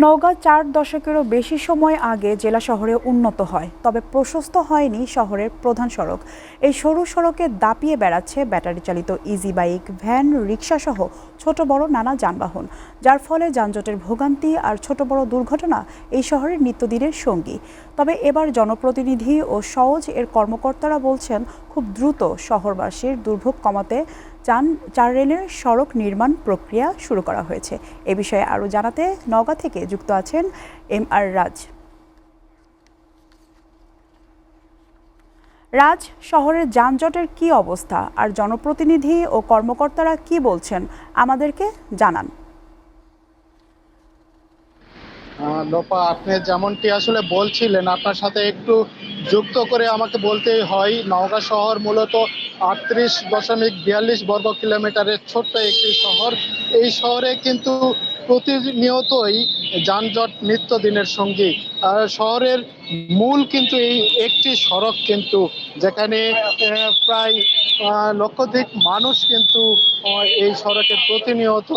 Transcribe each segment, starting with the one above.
নওগাঁ ৪ দশকেরও বেশি সময় আগে জেলা শহরে উন্নত হয়, তবে প্রশস্ত হয়নি শহরের প্রধান সড়ক। এই সরু সড়কে দাপিয়ে বেড়াচ্ছে ব্যাটারি চালিত ইজি বাইক, ভ্যান, রিকশাসহ ছোট বড় নানা যানবাহন, যার ফলে যানজটের ভোগান্তি আর ছোট বড় দুর্ঘটনা এই শহরের নিত্যদিনের সঙ্গী। তবে এবার জনপ্রতিনিধি ও সওজ এর কর্মকর্তারা বলছেন, খুব দ্রুত শহরবাসীর দুর্ভোগ কমাতে 4 লেনের সড়ক নির্মাণ প্রক্রিয়া শুরু করা হয়েছে। এ বিষয়ে আরও জানাতে নওগাঁ থেকে যুক্ত আছেন MR রাজ। রাজ, শহরের যানজটের কি অবস্থা আর জনপ্রতিনিধি ও কর্মকর্তারা কি বলছেন আমাদেরকে জানান। লোপা, আপনি যেমনটি আসলে বলছিলেন, আপনার সাথে একটু যুক্ত করে আমাকে বলতেই হয়, নওগাঁ শহর মূলত 38.42 বর্গ কিলোমিটারের ছোট্ট একটি শহর। এই শহরে কিন্তু প্রতিনিয়তই যানজট নিত্যদিনের সঙ্গী। আর শহরের মূল কিন্তু এই একটি সড়ক, কিন্তু যেখানে প্রায় লক্ষাধিক মানুষ কিন্তু এই সড়কে প্রতিনিয়ত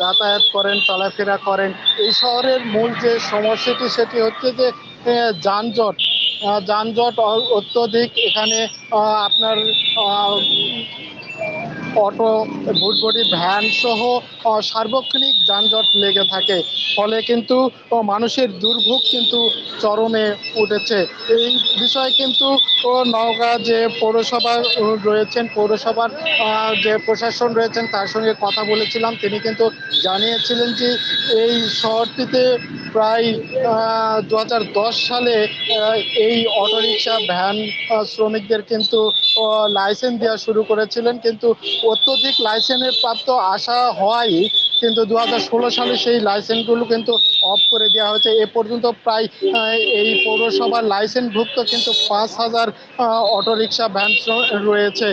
যাতায়াত করেন, চলাফেরা করেন। এই শহরের মূল যে সমস্যাটি সেটি হচ্ছে যে যানজট। যানজট অত্যধিক এখানে। আপনার অটো, ভুটভুটি, ভ্যান সহ সার্বক্ষণিক যানজট লেগে থাকে। ফলে কিন্তু মানুষের দুর্ভোগ কিন্তু চরমে উঠেছে। এই বিষয়ে কিন্তু নওগাঁ যে পৌরসভা রয়েছেন, পৌরসভার যে প্রশাসন রয়েছেন তার সঙ্গে কথা বলেছিলাম। তিনি কিন্তু জানিয়েছিলেন যে এই শহরটিতে প্রায় 2010 সালে এই অটোরিকশা, ভ্যান শ্রমিকদের কিন্তু লাইসেন্স দেওয়া শুরু করেছিলেন, কিন্তু অত্যধিক লাইসেন্সের প্রাপ্ত আশা হওয়ায় কিন্তু 2016 সালে সেই লাইসেন্সগুলো কিন্তু অফ করে দেওয়া হয়েছে। এ পর্যন্ত প্রায় এই পৌরসভার লাইসেন্সভুক্ত কিন্তু 5,000 অটোরিকশা, ভ্যান রয়েছে।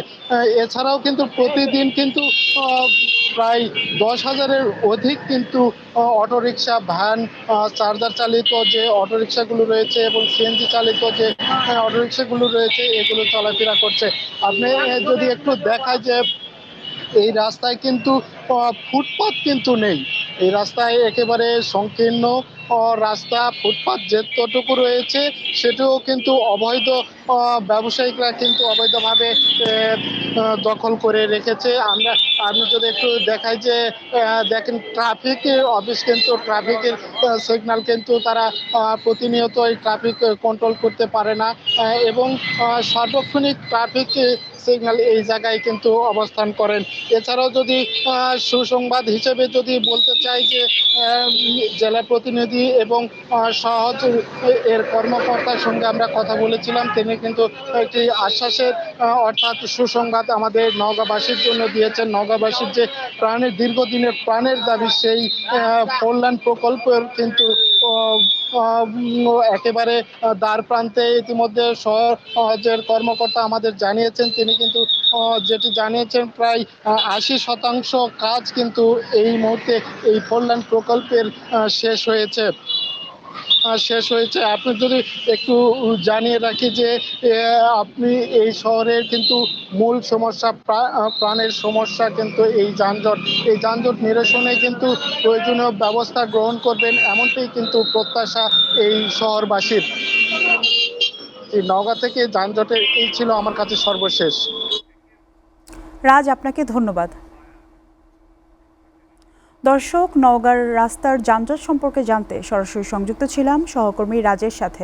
এছাড়াও কিন্তু প্রতিদিন কিন্তু প্রায় 10,000-এর অধিক কিন্তু অটোরিকশা, ভ্যান, চার্জার চালিত যে অটোরিকশাগুলো রয়েছে এবং সিএনজি চালিত যে অটোরিকশাগুলো রয়েছে এগুলো চলাফেরা করছে। আপনি যদি একটু দেখায় যে এই রাস্তায় কিন্তু ফুটপাত কিন্তু নেই। এই রাস্তায় একেবারে সংকীর্ণ রাস্তা। ফুটপাত যেতটুকু রয়েছে সেটাও কিন্তু অবৈধ ব্যবসায়িকরা কিন্তু অবৈধভাবে দখল করে রেখেছে। আপনি যদি একটু দেখাই যে দেখেন, ট্রাফিক অফিস কিন্তু ট্রাফিকের সিগন্যাল কিন্তু তারা প্রতিনিয়তই ট্রাফিক কন্ট্রোল করতে পারে না, এবং সার্বক্ষণিক ট্রাফিক সিগন্যাল এই জায়গায় কিন্তু অবস্থান করেন। এছাড়াও যদি সুসংবাদ হিসেবে যদি বলতে চাই যে জেলা প্রতিনিধি এবং সহজ এর কর্মকর্তার সঙ্গে আমরা কথা বলেছিলাম, তিনি কিন্তু একটি আশ্বাসের অর্থাৎ সুসংবাদ আমাদের নওগাঁবাসীর জন্য দিয়েছেন। নওগাঁবাসীর যে দীর্ঘদিনের প্রাণের দাবি, সেই কল্যাণ প্রকল্পের কিন্তু একেবারে দ্বার প্রান্তে ইতিমধ্যে সহজের কর্মকর্তা আমাদের জানিয়েছেন। তিনি কিন্তু যেটি জানিয়েছেন, প্রায় 80% কাজ কিন্তু এই মুহূর্তে এই কল্যাণ প্রকল্পের শেষ হয়েছে। আপনি যদি একটু জানিয়ে রাখি যে আপনি এই শহরের কিন্তু মূল সমস্যা, প্রাণের সমস্যা কিন্তু এই যানজট। এই যানজট নিরসনে কিন্তু প্রয়োজনীয় ব্যবস্থা গ্রহণ করবেন, এমনটাই কিন্তু প্রত্যাশা এই শহরবাসীর। নওগাঁ থেকে যানজটের এই ছিল আমার কাছে সর্বশেষ। রাজ, আপনাকে ধন্যবাদ। দর্শক, নওগাঁর রাস্তার যানজট সম্পর্কে জানতে সরাসরি সংযুক্ত ছিলাম সহকর্মী রাজের সাথে।